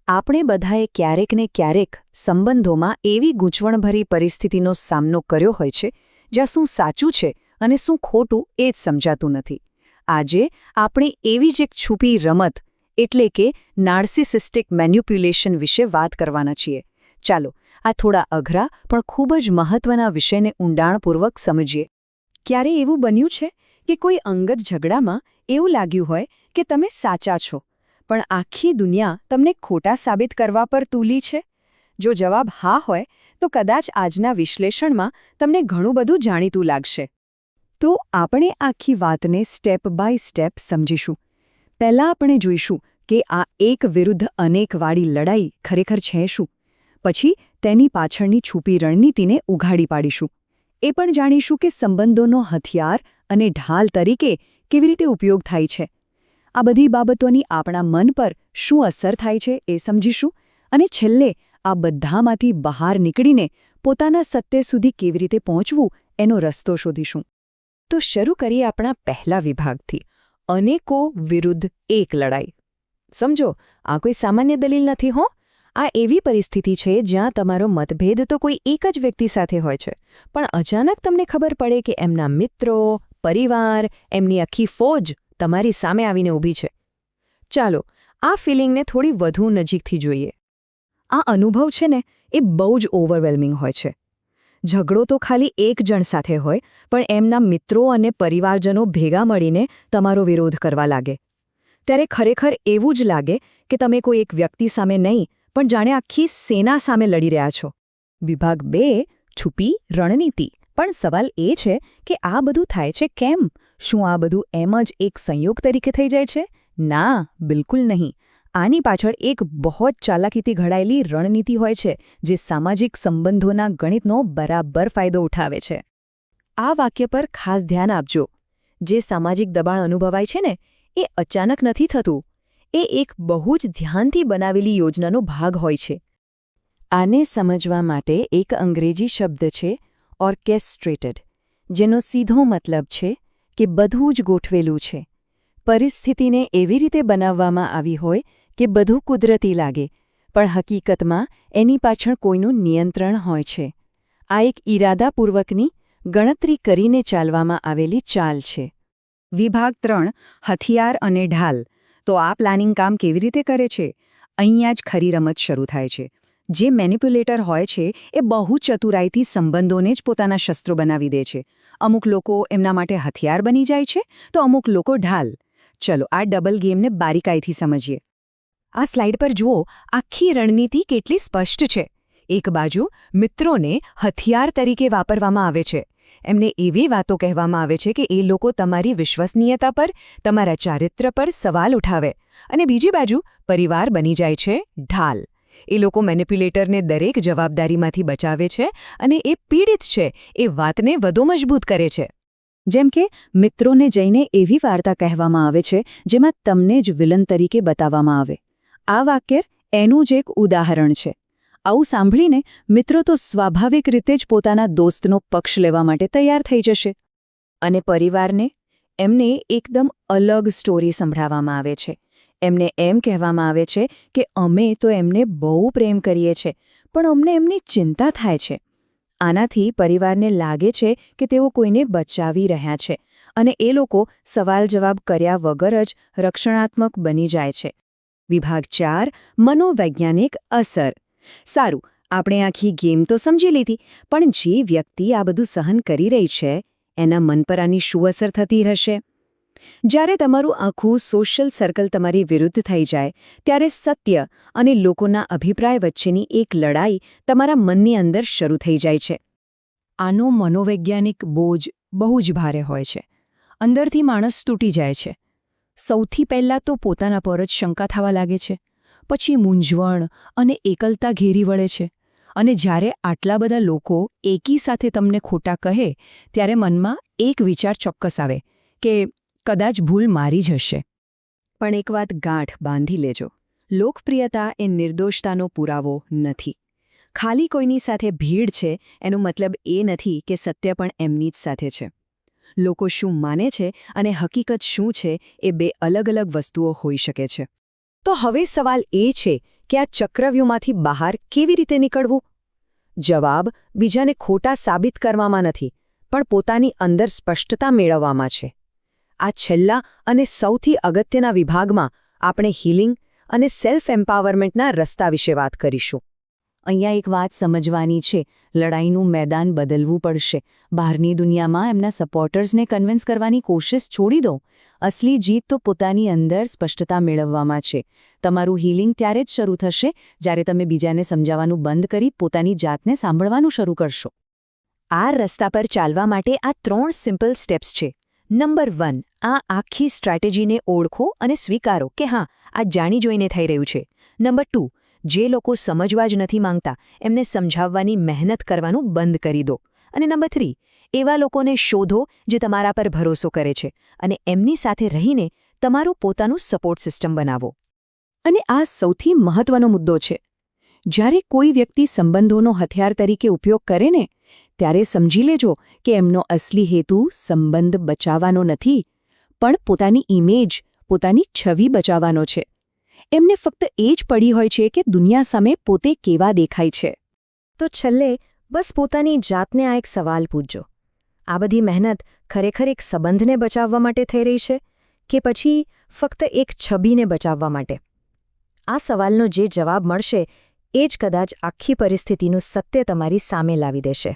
આપણે બધાએ ક્યારેક ને ક્યારેક સંબંધોમાં એવી ગૂંચવણભરી પરિસ્થિતિનો સામનો કર્યો હોય છે જ્યાં શું સાચું છે અને શું ખોટું એ જ સમજાતું નથી. આજે આપણે એવી જ એક છુપી રમત એટલે કે નાર્સિસિસ્ટિક મેન્યુપ્યુલેશન વિશે વાત કરવાના છીએ. ચાલો આ થોડા અઘરા પણ ખૂબ જ મહત્વના વિષયને ઊંડાણપૂર્વક સમજીએ. ક્યારે એવું બન્યું છે કે કોઈ અંગત ઝઘડામાં એવું લાગ્યું હોય કે તમે સાચા છો પણ આખી દુનિયા તમને ખોટા સાબિત કરવા પર તૂલી છે? જો જવાબ હા હોય તો કદાચ આજના વિશ્લેષણમાં તમને ઘણું બધું જાણીતું લાગશે. તો આપણે આખી વાતને સ્ટેપ બાય સ્ટેપ સમજીશું. પહેલાં આપણે જોઈશું કે આ એક વિરુદ્ધ અનેકવાળી લડાઈ ખરેખર છે શું. પછી તેની પાછળની છુપી રણનીતિને ઉઘાડી પાડીશું. એ પણ જાણીશું કે સંબંધોનો હથિયાર અને ઢાલ તરીકે કેવી રીતે ઉપયોગ થાય છે. આ બધી બાબતોની આપણા મન પર શું અસર થાય છે એ સમજીશું અને છેલ્લે આ બધામાંથી બહાર નીકળીને પોતાના સત્ય સુધી કેવી રીતે પહોંચવું એનો રસ્તો શોધીશું. તો શરૂ કરીએ આપણા પહેલા વિભાગથી, અનેકો વિરુદ્ધ એક લડાઈ. સમજો, આ કોઈ સામાન્ય દલીલ નથી હો. આ એવી પરિસ્થિતિ છે જ્યાં તમારો મતભેદ તો કોઈ એક જ વ્યક્તિ સાથે હોય છે, પણ અચાનક તમને ખબર પડે કે એમના મિત્રો, પરિવાર, એમની આખી ફોજ તમારી સામે આવીને ઊભી છે. ચાલો આ ફિલિંગને થોડી વધુ નજીકથી જોઈએ. આ અનુભવ છે ને એ બહુ જ ઓવરવેલ્મિંગ હોય છે. ઝઘડો તો ખાલી એક જણ સાથે હોય પણ એમના મિત્રો અને પરિવારજનો ભેગા મળીને તમારો વિરોધ કરવા લાગે. ત્યારે ખરેખર એવું જ લાગે કે તમે કોઈ એક વ્યક્તિ સામે નહીં પણ જાણે આખી સેના સામે લડી રહ્યા છો. વિભાગ 2, છુપી રણનીતિ. પણ સવાલ એ છે કે આ બધું થાય છે કેમ? શું આ બધું એમ જ એક સંયોગ તરીકે થઈ જાય છે? ના, બિલકુલ નહીં. આની પાછળ એક બહુ જ ચાલાકીથી ઘડાયેલી રણનીતિ હોય છે જે સામાજિક સંબંધોના ગણિતનો બરાબર ફાયદો ઉઠાવે છે. આ વાક્ય પર ખાસ ધ્યાન આપજો. જે સામાજિક દબાણ અનુભવાય છે ને એ અચાનક નથી થતું. એ એક બહુ જ ધ્યાનથી બનાવેલી યોજનાનો ભાગ હોય છે. આને સમજવા માટે એક અંગ્રેજી શબ્દ છે ઓર્કેસ્ટ્રેટેડ, જેનો સીધો મતલબ છે કે બધું જ ગોઠવેલું છે. પરિસ્થિતિને એવી રીતે બનાવવામાં આવી હોય કે બધું કુદરતી લાગે, પણ હકીકતમાં એની પાછળ કોઈનું નિયંત્રણ હોય છે. આ એક ઈરાદાપૂર્વકની, ગણતરી કરીને ચાલવામાં આવેલી ચાલ છે. વિભાગ 3, હથિયાર અને ઢાલ. તો આ પ્લાનિંગ કામ કેવી રીતે કરે છે? અહીંયા જ ખરી રમત શરૂ થાય છે. જે મેનિપ્યુલેટર હોય છે એ બહુ ચતુરાઈથી સંબંધોને જ પોતાના શસ્ત્રો બનાવી દે છે. અમુક લોકો એમના માટે હથિયાર બની જાય છે તો અમુક લોકો ઢાલ. ચલો આ ડબલ ગેમને બારીકાઈથી સમજીએ. આ સ્લાઇડ પર જુઓ, આખી રણનીતિ કેટલી સ્પષ્ટ છે. એક બાજુ મિત્રોને હથિયાર તરીકે વાપરવામાં આવે છે. એમને એવી વાતો કહેવામાં આવે છે કે એ લોકો તમારી વિશ્વસનીયતા પર, તમારા ચારિત્ર્ય પર સવાલ ઉઠાવે. અને બીજી બાજુ પરિવાર બની જાય છે ઢાલ. એ લોકો મેનિપ્યુલેટરને દરેક જવાબદારીમાંથી બચાવે છે અને એ પીડિત છે એ વાતને વધુ મજબૂત કરે છે. જેમ કે મિત્રોને જઈને એવી વાર્તા કહેવામાં આવે છે જેમાં તમને જ વિલન તરીકે બતાવવામાં આવે. આ વાક્ય એનું જ એક ઉદાહરણ છે. આવું સાંભળીને મિત્રો તો સ્વાભાવિક રીતે જ પોતાના દોસ્તનો પક્ષ લેવા માટે તૈયાર થઈ જશે. અને પરિવારને એમને એકદમ અલગ સ્ટોરી સંભળાવવામાં આવે છે. એમને એમ કહેવામાં આવે છે કે અમે તો એમને બહુ પ્રેમ કરીએ છીએ, પણ અમને એમની ચિંતા થાય છે. આનાથી પરિવારને લાગે છે કે તેઓ કોઈને બચાવી રહ્યા છે અને એ લોકો સવાલ જવાબ કર્યા વગર જ રક્ષણાત્મક બની જાય છે. વિભાગ 4, મનોવૈજ્ઞાનિક અસર. સારું, આપણે આખી ગેમ તો સમજી લીધી, પણ જે વ્યક્તિ આ બધું સહન કરી રહી છે એના મન પર આની શું અસર થતી રહેશે? જ્યારે તમારું આખું સોશિયલ સર્કલ તમારી વિરુદ્ધ થઈ જાય ત્યારે સત્ય અને લોકોના અભિપ્રાય વચ્ચેની એક લડાઈ તમારા મનની અંદર શરૂ થઈ જાય છે. આનો મનોવૈજ્ઞાનિક બોજ બહુ જ ભારે હોય છે. અંદરથી માણસ તૂટી જાય છે. સૌથી પહેલાં તો પોતાના પર જ શંકા થવા લાગે છે. પછી મૂંઝવણ અને એકલતા ઘેરી વળે છે. અને જ્યારે આટલા બધા લોકો એકી સાથે તમને ખોટા કહે ત્યારે મનમાં એક વિચાર ચોક્કસ આવે કે કદાચ ભૂલ મારી જ હશે. પણ એક વાત ગાંઠ બાંધી લેજો, લોકપ્રિયતા એ નિર્દોષતાનો પુરાવો નથી. ખાલી કોઈની સાથે ભીડ છે એનો મતલબ એ નથી કે સત્ય પણ એમની જ સાથે છે. લોકો શું માને છે અને હકીકત શું છે એ બે અલગ અલગ વસ્તુઓ હોઈ શકે છે. તો હવે સવાલ એ છે કે આ ચક્રવ્યૂહમાંથી બહાર કેવી રીતે નીકળવું? જવાબ બીજાને ખોટા સાબિત કરવામાં નથી, પણ પોતાની અંદર સ્પષ્ટતા મેળવવામાં છે. આ છેલ્લા અને સૌથી અગત્યના વિભાગમાં આપણે હીલિંગ અને સેલ્ફ એમ્પાવરમેન્ટના રસ્તા વિશે વાત કરીશું. અહીંયા એક વાત સમજવાની છે, લડાઈનું મેદાન બદલવું પડશે. બહારની દુનિયામાં એમના સપોર્ટર્સને કન્વિન્સ કરવાની કોશિશ છોડી દો. અસલી જીત તો પોતાની અંદર સ્પષ્ટતા મેળવવામાં છે. તમારું હીલિંગ ત્યારે જ શરૂ થશે જ્યારે તમે બીજાને સમજાવવાનું બંધ કરી પોતાની જાતને સાંભળવાનું શરૂ કરશો. આ રસ્તા પર ચાલવા માટે આ 3 સિમ્પલ સ્ટેપ્સ છે. નંબર 1, આ આખી સ્ટ્રેટેજીને ઓળખો અને સ્વીકારો કે હા, આ જાણી જોઈને થઈ રહ્યું છે. નંબર 2, જે લોકો સમજવા જ નથી માંગતા એમને સમજાવવાની મહેનત કરવાનું બંધ કરી દો. અને નંબર 3, એવા લોકોને શોધો જે તમારા પર ભરોસો કરે છે અને એમની સાથે રહીને તમારું પોતાનું સપોર્ટ સિસ્ટમ બનાવો. અને આ સૌથી મહત્વનો મુદ્દો છે. જ્યારે કોઈ વ્યક્તિ સંબંધોનો હથિયાર તરીકે ઉપયોગ કરે ને, ત્યારે સમજી લેજો કે એમનો અસલી હેતુ સંબંધ બચાવવાનો નથી, પણ પોતાની ઇમેજ, પોતાની છબી બચાવવાનો છે. એમને ફક્ત એ જ પડી હોય છે કે દુનિયા સામે પોતે કેવા દેખાય છે. તો છેલ્લે બસ પોતાની જાતને આ એક સવાલ પૂછજો. આ બધી મહેનત ખરેખર એક સંબંધને બચાવવા માટે થઈ રહી છે કે પછી ફક્ત એક છબીને બચાવવા માટે? આ સવાલનો જે જવાબ મળશે એ જ કદાચ આખી પરિસ્થિતિનું સત્ય તમારી સામે લાવી દેશે.